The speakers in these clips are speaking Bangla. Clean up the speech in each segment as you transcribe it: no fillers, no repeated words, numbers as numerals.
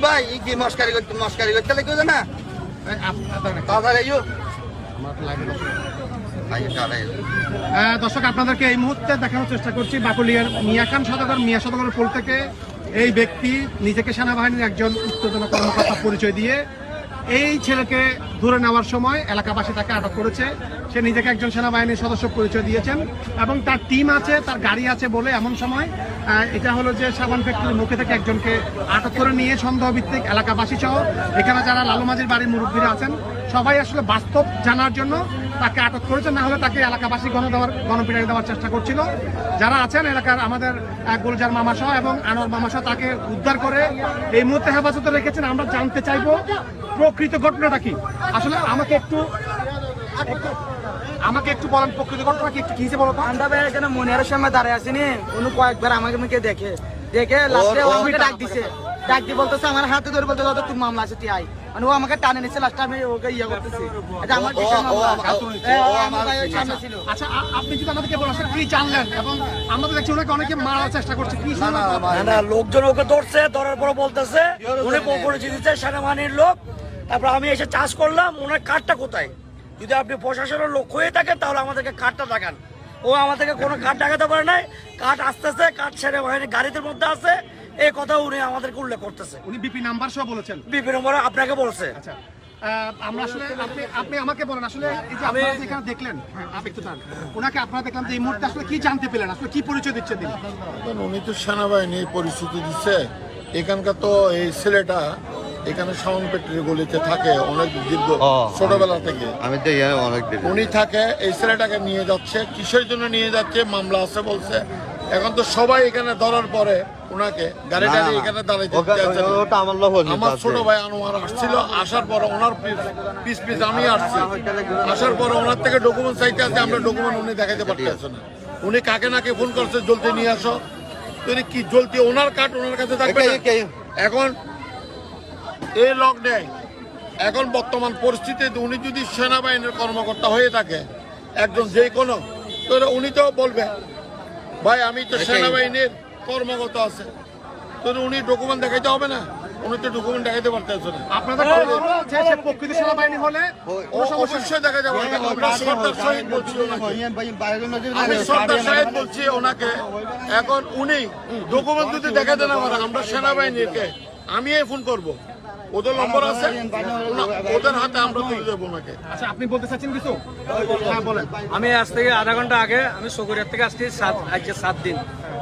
ভাই কি মস্কারি করতে লাগবে না দর্শক আপনাদেরকে এই মুহূর্তে দেখানোর চেষ্টা করছি বাকুলিয়ার মিয়া খান সদাগর পোল থেকে এই ব্যক্তি নিজেকে সেনাবাহিনীর একজন উত্তেজন কর্মকর্তা পরিচয় দিয়ে এই ছেলেকে ধরে নেওয়ার সময় এলাকাবাসী তাকে আটক করেছে। সে নিজেকে একজন সেনাবাহিনীর সদস্য পরিচয় দিয়েছেন এবং তার টিম আছে, তার গাড়ি আছে বলে এমন সময় এটা হলো যে সাবান ফ্যাক্টরির মুখে থেকে একজনকে আটক করে নিয়ে সন্দেহভিত্তিক এলাকাবাসী সহ এখানে যারা লালুমাঝির বাড়ির মুরব্বীরা আছেন সবাই আসলে বাস্তব জানার জন্য তাকে আটক করেছে, না হলে তাকে এলাকাবাসী গণপিটানি দেওয়ার চেষ্টা করছিল। যারা আছেন এলাকার আমাদের গুলজার মামা সহ এবং আনোয়ার মামা সহ তাকে উদ্ধার করে এই মুহূর্তে হেফাজতে রেখেছেন। আমরা জানতে চাইবো প্রকৃত ঘটনাটা কি। আসলে আমাকে একটু বলেন প্রকৃত ঘটনা কি, একটু কি বলো তো। আমরা ভাই এখানে মনিয়ারের সামনে দাঁড়িয়ে আছি নি, উনি কয়েকবার আমাকে দেখে লাস্টে ও আমাকে ডাক দিয়ে বলতেছে আমার হাতে ধরে বলতে দাদা তুমি মামলা আছে আই, মানে ও আমাকে টানে নিচ্ছে। লাস্টে আমি ওকে ইয়ে করতেছি, এটা আমার সামনে ছিল। আচ্ছা আপনি যদি আমাদেরকে বলেন কি জানলেন এবং আমরা তো দেখছি ওনাকে অনেকে মারার চেষ্টা করছে, কি লোকজন ওকে ধরছে, ধরার পর বলতেছে উনি পরিচয় দিচ্ছে সেনাবাহিনীর লোক। তারপর আমি এসে চাষ করলাম, ওনার কার্ডটা কোথায়? যদি আপনি প্রশাসনের লোক হয়ে থাকেন তাহলে আমাদেরকে কার্ডটা দেখান। ও আমাদেরকে কোনো কার্ড দেখাতে পারে নাই। কার্ড আসতেছে, কার্ড সেনাবাহিনীর গাড়িদের মধ্যে আছে, এই কথা উনি আমাদেরকে উল্লেখ করতেছে। উনি বিপি নাম্বার সহ বলেছেন? বিপি নম্বর আপনাকে বলছে। আচ্ছা আমরা আসলে আপনি আমাকে বলেন আসলে এই যে আপনারা যেখানে দেখলেন আপনি একটু জান ওনাকে আপনারা দেখলাম যে এই মুহূর্তে আসলে কি জানতে পেলেন, আসলে কি পরিচয় দিচ্ছেন তিনি? উনি তো সেনাবাহিনীর পরিস্থিতি দিচ্ছে। এখানকার তো এই ছেলেটা এখানে সাউন্ড ফ্যাক্টরি গলিতে থাকে অনেক দীর্ঘ ছোটবেলা থেকে। আমি তো অনেক উনি থাকে, এই ছেলেটাকে নিয়ে যাচ্ছে। কিসের জন্য নিয়ে যাচ্ছে? মামলা আছে বলছে। এখন তো সবাই এখানে ধরার পরে ওনাকে গাড়ি এখানে দাঁড়াইতে আমার ছোট ভাই আনোয়ার আসছিল, আসার পর ওনার পিস আমি আসছি, আসার পর ওনার থেকে ডকুমেন্ট চাইতে আছে। আমরা ডকুমেন্ট উনি দেখাতে পারতেছে না। উনি কাকে নাকে ফোন করছে জলদি নিয়ে আসো, তুমি কি জলদি ওনার কার্ড ওনার কাছে থাকবে। এখন এই লক নেই। এখন বর্তমান পরিস্থিতিতে উনি যদি সেনাবাহিনীর কর্মকর্তা হয়ে থাকে একজন যে কোনো, তো উনি তো বলবে ভাই আমি তো সেনাবাহিনীর কর্মকর্তা আছে, তো উনি ডকুমেন্ট দেখাইতে হবে না? উনি তো ডকুমেন্ট দেখাইতে পারতেছে না। আপনাদের প্রকৃত সেনাবাহিনী হলে অবশ্যই দেখা যাবে। আমরা সর্দার শহীদ বলছি ওনাকে, আমি সর্দার শহীদ বলছি ওনাকে। এখন উনি ডকুমেন্ট যদি দেখাতে না পারে আমরা সেনাবাহিনীকে আমি ফোন করবো, ওদের নম্বর আছে, ওদের হাতে আমরা তুলে দেবো ওনাকে। আচ্ছা আপনি বলতে চাচ্ছেন কিছু? হ্যাঁ বলেন। আমি আজ থেকে আধা ঘন্টা আগে আমি সকুরিয়ার থেকে আসছি 7 দিন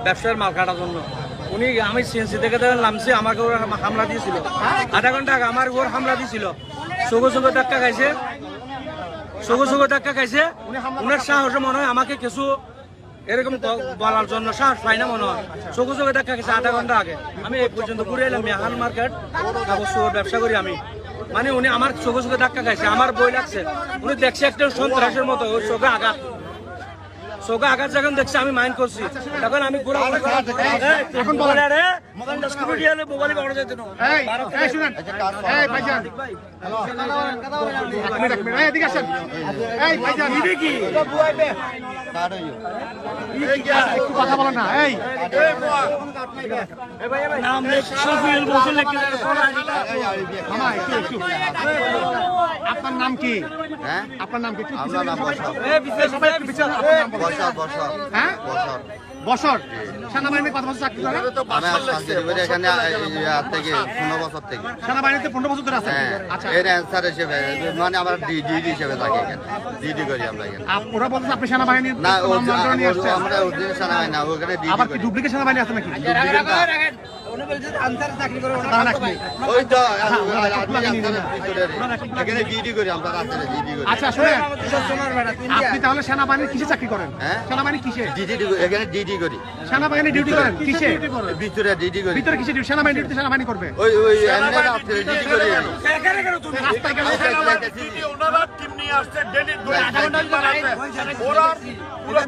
ব্যবসায়ের মাল কাটার জন্য। আমি সিএনসি থেকে নামছি, আমাকে ওরা হামলা দিয়েছিল আধা ঘন্টা আগে। আমার ওর হামলা দিয়েছিল, সগো ধাক্কা খাইছে। উনার সাহস মনে হয় আমাকে কিছু এরকম বলার জন্য সাহস পাই না মনে হয়। সগো ধাক্কা খাইছে আধা ঘন্টা আগে। আমি এই পর্যন্ত ঘুরে এলাম মেহান মার্কেট, ব্যবসা করি আমি। মানে উনি আমার চোখে ধাক্কা খাইছে, আমার বই লাগছে। উনি দেখছে একটা সন্ত্রাসের মতো, ওই চোখে আঘাত যখন দেখছে আমি মাইন্ড করছি, তখন আমি এখন কথা বলেন না। এই আপনার নাম কি? আপনার নাম কি? বছর সেনাবাহিনী কত বছর চাকরি করে? এখানে থেকে 15 বছর থেকে সেনাবাহিনীতে 15 বছর ধরে আছে। আচ্ছা এর অ্যান্সার হিসেবে মানে আমরা ডিডি হিসেবে থাকি এখানে, ডিডি করি আমরা এখানে। ওরা বলছে আপনি সেনাবাহিনীর না, আমরা অরিজিনাল সেনাবাহিনী না, ওখানে ডিডি আবার কি ডুপ্লিকেট সেনাবাহিনী আছে নাকি? ওই তো এখানে ডিডি করি আমরা, রাত্রে ডিডি করি। আচ্ছা শুনেন, আপনি তাহলে সেনাবাহিনীর কিসে চাকরি করেন? সেনাবাহিনী কিসে? ডিডি এখানে ডিডি করি। সেনাবাহিনী ডিউটি করেন কিসে? ভিতরে ডিডি করি। ভিতরে কিসে ডিউটি? সেনাবাহিনী ডিউটি সেনাবাহিনী করবে। ওই এমনি রাত্রে ডিডি করি। রাস্তায় গেলে ওনারা টিম নিয়ে আসছে, ডেলি 2 ঘন্টা আছে ওরা পুরো